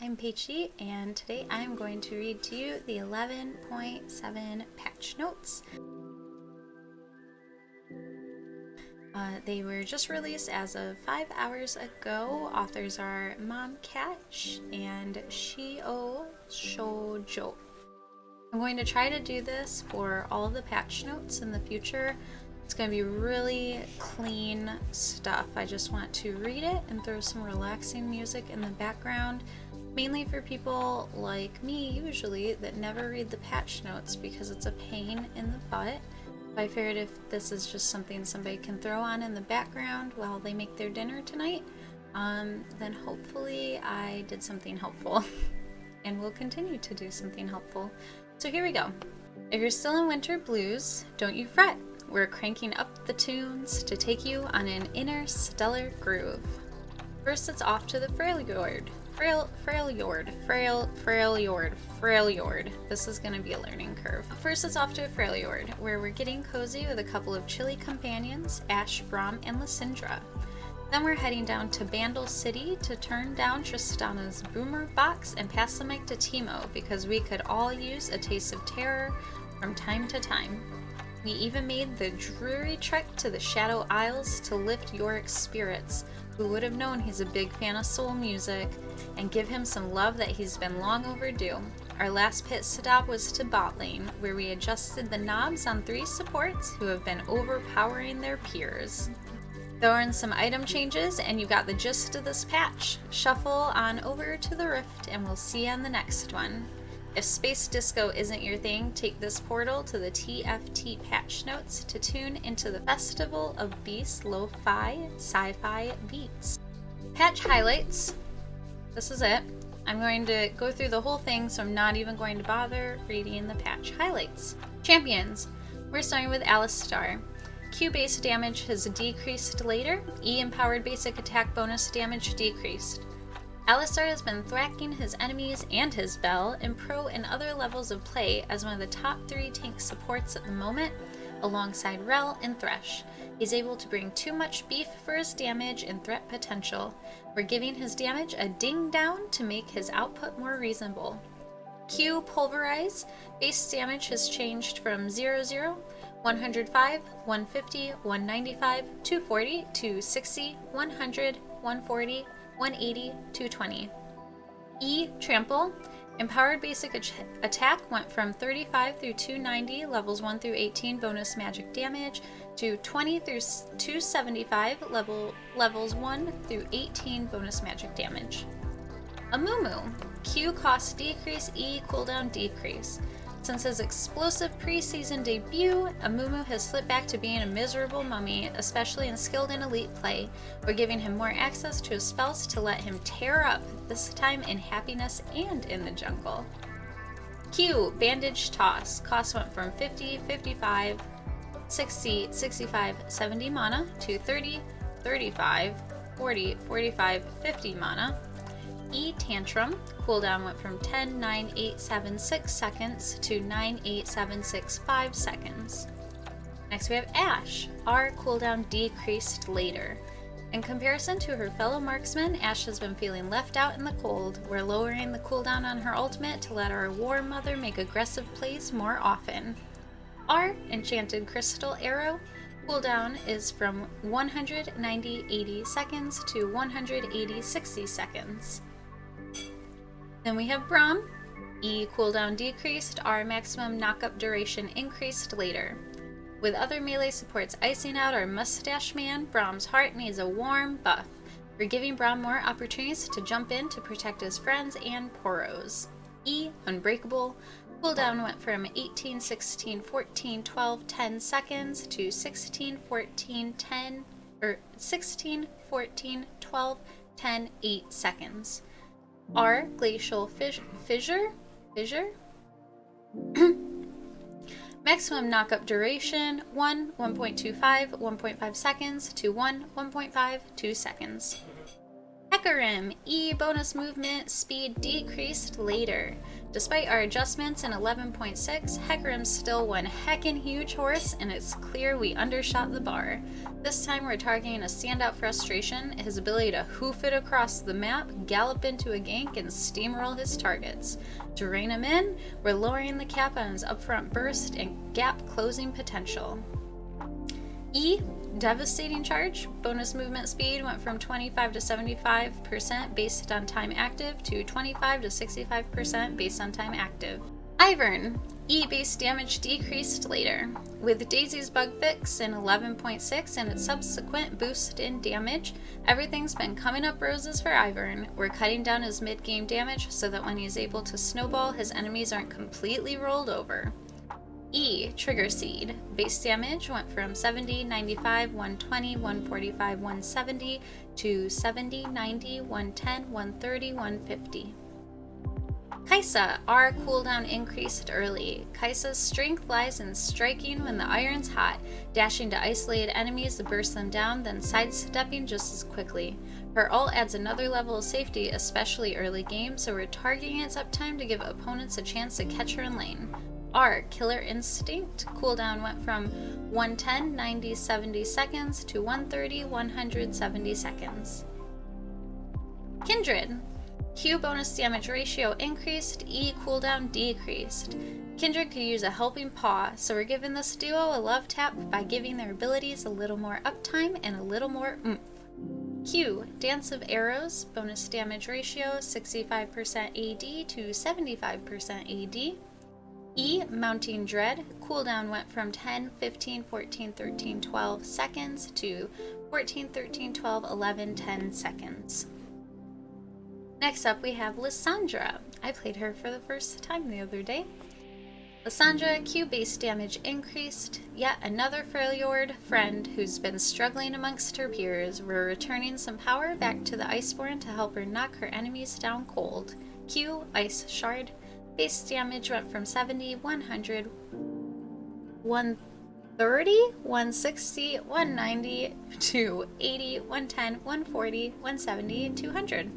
I'm pehchi, and today I'm going to read to you the 11.7 patch notes. They were just released as of 5 hours ago. Authors are Momcatch and Shio Shoujo. I'm going to try to do this for all of the patch notes in the future. It's going to be really clean stuff. I just want to read it and throw some relaxing music in the background, mainly for people like me usually that never read the patch notes because it's a pain in the butt. I figured if this is just something somebody can throw on in the background while they make their dinner tonight, then hopefully I did something helpful and will continue to do something helpful. So here we go. If you're still in winter blues, don't you fret. We're cranking up the tunes to take you on an interstellar groove. First, it's off to the Freljord. Freljord. This is going to be a learning curve. First, it's off to a Freljord, where we're getting cozy with a couple of chilly companions, Ashe, Braum, and Lisandra. Then we're heading down to Bandle City to turn down Tristana's boomer box and pass the mic to Teemo, because we could all use a taste of terror from time to time. We even made the dreary trek to the Shadow Isles to lift Yorick's spirits. Who would have known he's a big fan of soul music, and give him some love that he's been long overdue. Our last pit stop was to bot lane, where we adjusted the knobs on 3 supports who have been overpowering their peers. Throw in some item changes and you got the gist of this patch. Shuffle on over to the Rift and we'll see you on the next one. If Space Disco isn't your thing, take this portal to the TFT patch notes to tune into the Festival of Beast Lo-Fi Sci-Fi Beats. Patch highlights. This is it. I'm going to go through the whole thing, so I'm not even going to bother reading the patch highlights. Champions. We're starting with Alistar. Q base damage has decreased later. E empowered basic attack bonus damage decreased. Alistar has been thwacking his enemies and his Bell in Pro and other levels of play as one of the top 3 tank supports at the moment, alongside Rel and Thresh. He's able to bring too much beef for his damage and threat potential. We're giving his damage a ding down to make his output more reasonable. Q Pulverize. Base damage has changed from 0-0, 105, 150, 195, 240 to 60, 100, 140, 180, 220. E Trample. Empowered basic attack went from 35 through 290 levels 1 through 18 bonus magic damage to 20 through 275 levels 1 through 18 bonus magic damage. Amumu. Q cost decrease, E cooldown decrease. Since his explosive preseason debut, Amumu has slipped back to being a miserable mummy, especially in skilled and elite play. We're giving him more access to his spells to let him tear up, this time in happiness and in the jungle. Q Bandage Toss. Cost went from 50, 55, 60, 65, 70 mana to 30, 35, 40, 45, 50 mana. E Tantrum. Cooldown went from 10.9876 seconds to 9.8765 seconds. Next we have Ashe. R cooldown decreased later. In comparison to her fellow marksmen, Ashe has been feeling left out in the cold. We're lowering the cooldown on her ultimate to let our War Mother make aggressive plays more often. R Enchanted Crystal Arrow. Cooldown is from 190.80 seconds to 180.60 seconds. Then we have Braum. E cooldown decreased, R maximum knockup duration increased later. With other melee supports icing out our mustache man, Braum's heart needs a warm buff. We're giving Braum more opportunities to jump in to protect his friends and poros. E Unbreakable. Cooldown went from 18, 16, 14, 12, 10 seconds to 16, 14, 10, or 16, 14, 12, 10, 8 seconds. R Glacial Fissure. Maximum knockup duration 1.25, 1.5 seconds to 1.5, 2 seconds. Hecarim. E bonus movement speed decreased later. Despite our adjustments in 11.6, Hecarim's still one heckin' huge horse, and it's clear we undershot the bar. This time we're targeting a standout frustration, his ability to hoof it across the map, gallop into a gank, and steamroll his targets. To rein him in, we're lowering the cap on his upfront burst and gap closing potential. E, Devastating Charge. Bonus movement speed went from 25 to 75% based on time active to 25 to 65% based on time active. Ivern. E base damage decreased later. With Daisy's bug fix in 11.6 and its subsequent boost in damage, everything's been coming up roses for Ivern. We're cutting down his mid-game damage so that when he's able to snowball, his enemies aren't completely rolled over. E, Trigger Seed. Base damage went from 70, 95, 120, 145, 170 to 70, 90, 110, 130, 150. Kaiser. R cooldown increased early. Kaisa's strength lies in striking when the iron's hot, dashing to isolated enemies to burst them down, then sidestepping just as quickly. Her ult adds another level of safety, especially early game, so we're targeting its uptime to give opponents a chance to catch her in lane. R, Killer Instinct. Cooldown went from 110, 90, 70 seconds to 130, 170 seconds. Kindred. Q bonus damage ratio increased, E cooldown decreased. Kindred could use a helping paw, so we're giving this duo a love tap by giving their abilities a little more uptime and a little more oomph. Q, Dance of Arrows. Bonus damage ratio 65% AD to 75% AD. E, Mounting Dread. Cooldown went from 10, 15, 14, 13, 12 seconds to 14, 13, 12, 11, 10 seconds. Next up we have Lisandra. I played her for the first time the other day. Lisandra, Q base damage increased. Yet another Freljord friend who's been struggling amongst her peers. We're returning some power back to the Iceborne to help her knock her enemies down cold. Q, Ice Shard. Base damage went from 70, 100, 130, 160, 190 to 80, 110, 140, 170, and 200.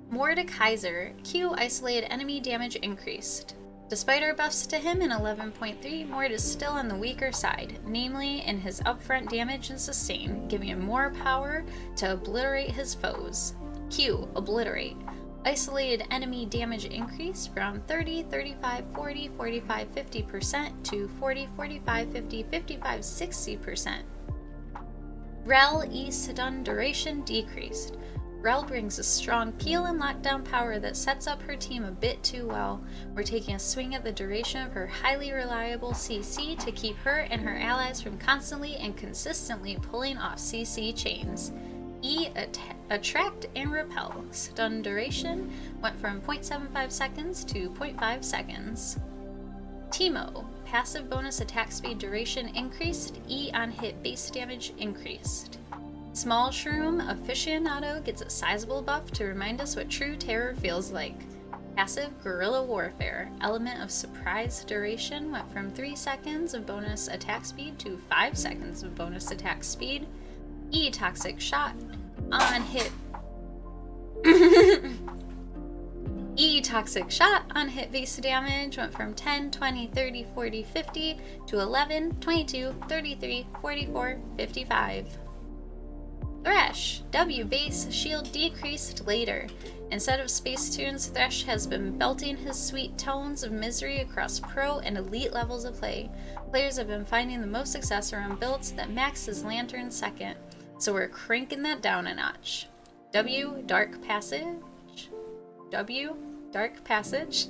More to Kaiser. Q, Isolated enemy damage increased. Despite our buffs to him in 11.3, Mord is still on the weaker side, namely in his upfront damage and sustain, giving him more power to obliterate his foes. Q, Obliterate. Isolated enemy damage increased from 30, 35, 40, 45, 50% to 40, 45, 50, 55, 60%. Rel, E stun duration decreased. Rel brings a strong peel and lockdown power that sets up her team a bit too well. We're taking a swing at the duration of her highly reliable CC to keep her and her allies from constantly and consistently pulling off CC chains. E, Attract and Repel. Stun duration went from 0.75 seconds to 0.5 seconds. Teemo. Passive bonus attack speed duration increased. E on hit base damage increased. Small Shroom Aficionado gets a sizable buff to remind us what true terror feels like. Passive Guerrilla Warfare. Element of surprise duration went from 3 seconds of bonus attack speed to 5 seconds of bonus attack speed. E, Toxic Shot. On hit. E, Toxic Shot on hit base damage went from 10, 20, 30, 40, 50 to 11, 22, 33, 44, 55. Thresh. W base shield decreased later. Instead of Space Tunes, Thresh has been belting his sweet tones of misery across pro and elite levels of play. Players have been finding the most success around builds that max his Lantern second, so we're cranking that down a notch. W, Dark Passage. W, Dark Passage.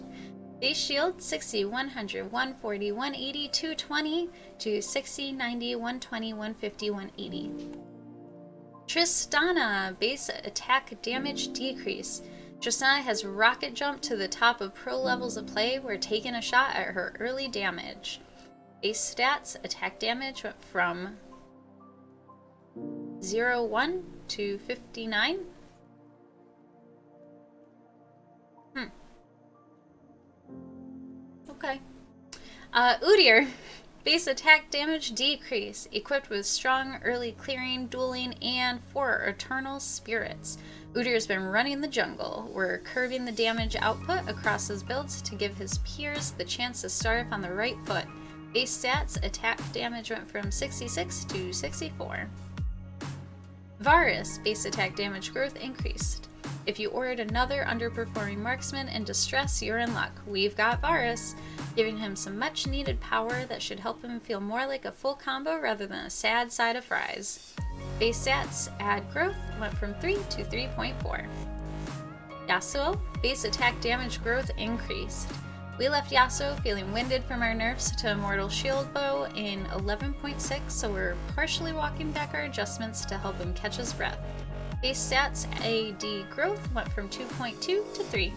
Base shield 60, 100, 140, 180, 220 to 60, 90, 120, 150, 180. Tristana. Base attack damage decrease. Tristana has rocket jumped to the top of pro levels of play. We're taking a shot at her early damage. Base stats. Attack damage went from 0-1 to 59. Okay. Udyr. Base attack damage decrease, equipped with strong early clearing, dueling, and 4 eternal spirits. Udyr's been running the jungle. We're curving the damage output across his builds to give his peers the chance to start off on the right foot. Base stats, attack damage went from 66 to 64. Varus, base attack damage growth increased. If you ordered another underperforming marksman in distress, you're in luck. We've got Varus, giving him some much needed power that should help him feel more like a full combo rather than a sad side of fries. Base stats, add growth, went from 3 to 3.4. Yasuo, base attack damage growth increased. We left Yasuo feeling winded from our nerfs to Immortal Shield Bow in 11.6, so we're partially walking back our adjustments to help him catch his breath. Base stats, AD growth, went from 2.2 to 3.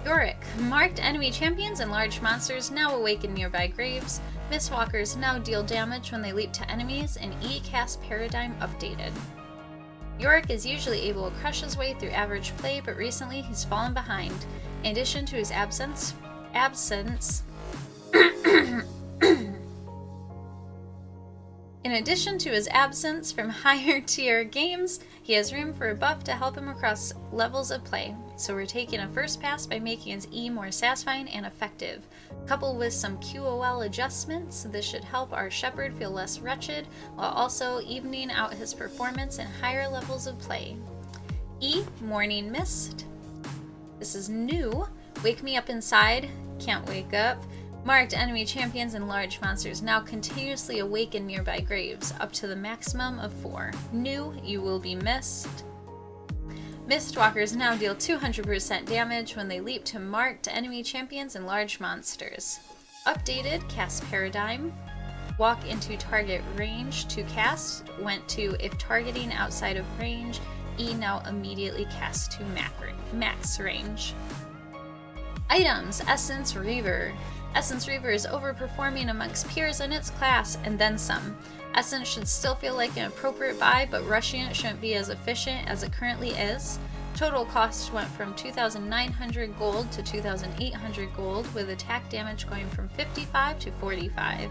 Yorick, marked enemy champions and large monsters now awaken nearby graves. Mistwalkers now deal damage when they leap to enemies, and E-cast paradigm updated. Yorick is usually able to crush his way through average play, but recently he's fallen behind. In addition to his absence from higher tier games, he has room for a buff to help him across levels of play. So we're taking a first pass by making his E more satisfying and effective. Coupled with some QOL adjustments, this should help our Shepherd feel less wretched, while also evening out his performance in higher levels of play. E, Morning Mist. This is new. Wake me up inside. Can't wake up. Marked enemy champions and large monsters now continuously awaken nearby graves, up to the maximum of 4. New, you will be missed. Mistwalkers now deal 200% damage when they leap to marked enemy champions and large monsters. Updated cast paradigm. Walk into target range to cast went to if targeting outside of range. E now immediately casts to max range. Items, Essence Reaver. Essence Reaver is overperforming amongst peers in its class, and then some. Essence should still feel like an appropriate buy, but rushing it shouldn't be as efficient as it currently is. Total cost went from 2,900 gold to 2,800 gold, with attack damage going from 55 to 45.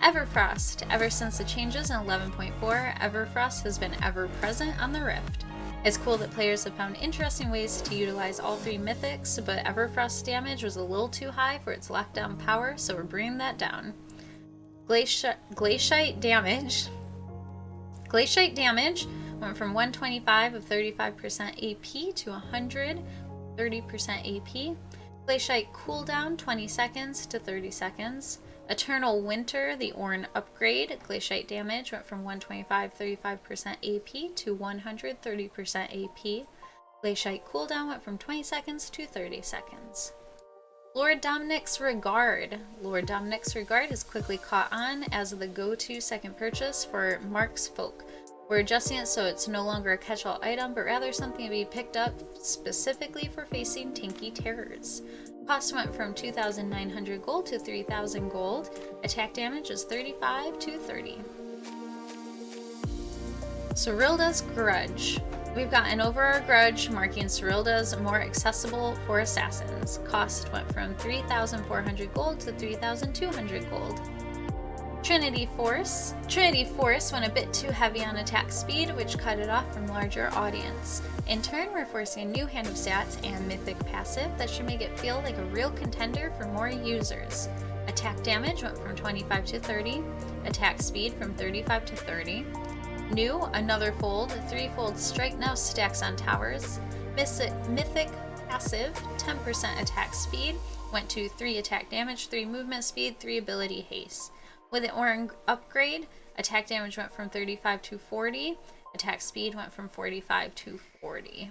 Everfrost. Ever since the changes in 11.4, Everfrost has been ever present on the Rift. It's cool that players have found interesting ways to utilize all 3 mythics, but Everfrost damage was a little too high for its lockdown power, so we're bringing that down. Glaciate damage went from 125 of 35% AP to 100 30% AP. Glaciate cooldown 20 seconds to 30 seconds. Eternal Winter, the Ornn upgrade, Glaciate damage went from 125 35% AP to 100 30% AP. Glaciate cooldown went from 20 seconds to 30 seconds. Lord Dominic's Regard. Lord Dominic's Regard is quickly caught on as the go-to second purchase for Mark's folk. We're adjusting it so it's no longer a catch-all item, but rather something to be picked up specifically for facing tanky terrors. Cost went from 2,900 gold to 3,000 gold. Attack damage is 35 to 30. Cyrilda's Grudge. We've gotten over our grudge, marking Cyrilda's more accessible for assassins. Cost went from 3,400 gold to 3,200 gold. Trinity Force. Trinity Force went a bit too heavy on attack speed, which cut it off from larger audience. In turn, we're forcing a new hand of stats and mythic passive that should make it feel like a real contender for more users. Attack damage went from 25 to 30, attack speed from 35 to 30. New, another fold, 3-fold strike now stacks on towers. Mythic passive, 10% attack speed, went to 3 attack damage, 3 movement speed, 3 ability haste. With the Ornn upgrade, attack damage went from 35 to 40, attack speed went from 45 to 40.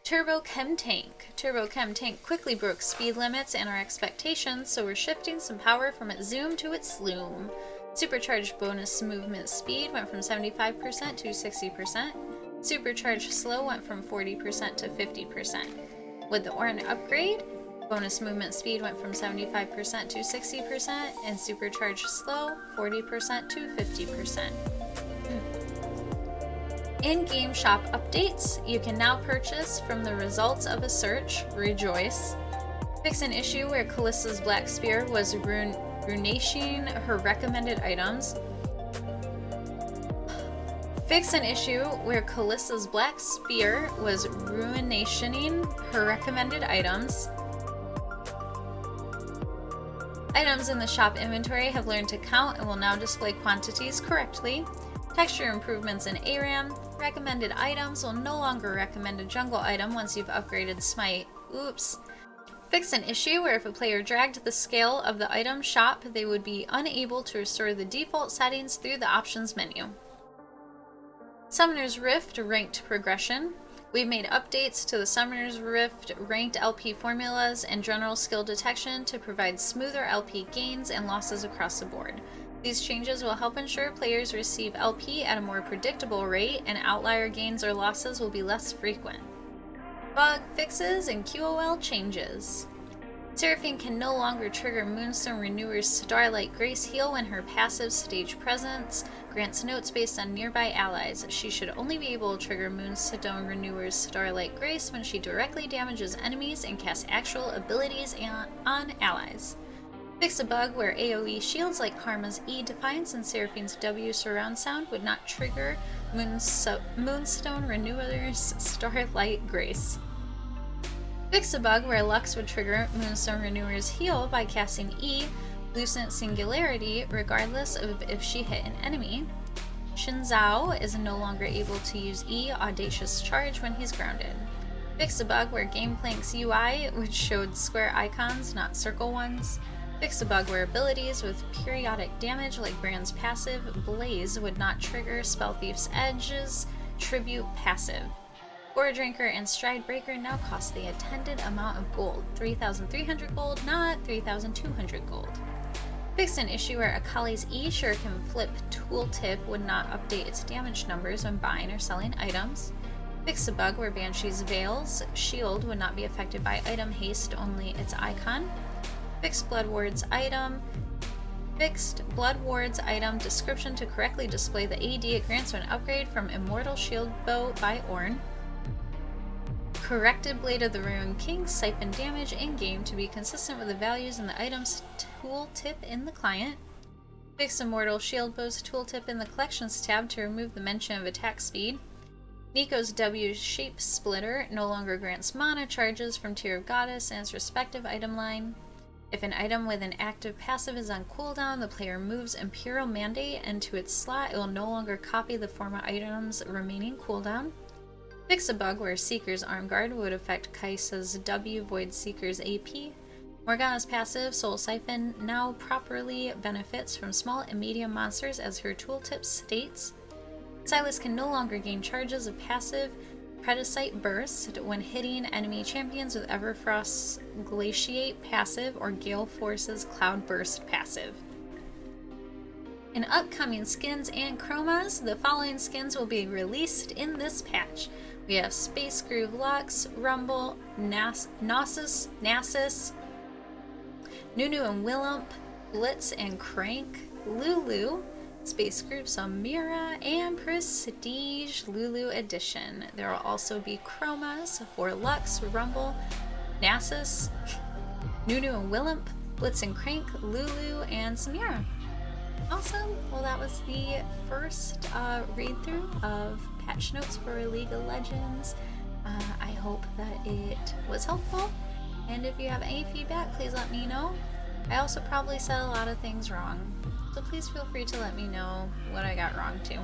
Turbo Chem Tank. Turbo Chem Tank quickly broke speed limits and our expectations, so we're shifting some power from its zoom to its sloom. Supercharged bonus movement speed went from 75% to 60%. Supercharged slow went from 40% to 50%. With the Ornn upgrade, bonus movement speed went from 75% to 60%, and supercharged slow 40% to 50%. In-game shop updates. You can now purchase from the results of a search. Rejoice. Fix an issue where Callista's Black Spear was ruination her recommended items. Fix an issue where Callista's Black Spear was ruinationing her recommended items. Items in the shop inventory have learned to count and will now display quantities correctly. Texture improvements in ARAM. Recommended items will no longer recommend a jungle item once you've upgraded Smite. Oops. Fix an issue where if a player dragged the scale of the item shop, they would be unable to restore the default settings through the options menu. Summoner's Rift ranked progression. We've made updates to the Summoner's Rift ranked LP formulas and general skill detection to provide smoother LP gains and losses across the board. These changes will help ensure players receive LP at a more predictable rate, and outlier gains or losses will be less frequent. Bug fixes and QOL changes. Seraphine can no longer trigger Moonstone Renewer's Starlight Grace heal when her passive Stage Presence grants notes based on nearby allies. She should only be able to trigger Moonstone Renewer's Starlight Grace when she directly damages enemies and casts actual abilities on allies. Fix a bug where AoE shields like Karma's E Defiance and Seraphine's W Surround Sound would not trigger Moonstone Renewer's Starlight Grace. Fix a bug where Lux would trigger Moonstone Renewer's heal by casting E, Lucent Singularity, regardless of if she hit an enemy. Shinzao is no longer able to use E, Audacious Charge, when he's grounded. Fix a bug where Gameplank's UI, which showed square icons, not circle ones. Fix a bug where abilities with periodic damage like Brand's passive, Blaze, would not trigger Spellthief's Edge's Tribute passive. Gore Drinker and Stride Breaker now cost the intended amount of gold, 3,300 gold, not 3,200 gold. Fix an issue where Akali's E Shuriken Flip tooltip would not update its damage numbers when buying or selling items. Fix a bug where Banshee's Veil's shield would not be affected by item haste, only its icon. Fixed Blood Ward's item. Fixed Blood Ward's item description to correctly display the AD it grants when upgrade from Immortal Shield Bow by Ornn. Corrected Blade of the Ruined King siphon damage in-game to be consistent with the values in the item's tooltip in the client. Fix Immortal Shield Bow's tooltip in the Collections tab to remove the mention of attack speed. Nico's W Shape Splitter no longer grants mana charges from Tear of Goddess and its respective item line. If an item with an active passive is on cooldown, the player moves Imperial Mandate into its slot. It will no longer copy the former item's remaining cooldown. Fix a bug where Seeker's Arm Guard would affect Kaisa's W Void Seeker's AP. Morgana's passive, Soul Siphon, now properly benefits from small and medium monsters as her tooltip states. Silas can no longer gain charges of passive Predicite Burst when hitting enemy champions with Everfrost's Glaciate passive or Gale Force's Cloud Burst passive. In upcoming skins and chromas, the following skins will be released in this patch. We have Space Groove Lux, Rumble, Nasus, Nunu and Willump, Blitz and Crank, Lulu, Space Group Samira, and Prestige Lulu Edition. There will also be chromas for Lux, Rumble, Nasus, Nunu and Willump, Blitz and Crank, Lulu, and Samira. Awesome. Well, that was the first read-through of patch notes for League of Legends. I hope that it was helpful, and if you have any feedback, please let me know. I also probably said a lot of things wrong, so please feel free to let me know what I got wrong too.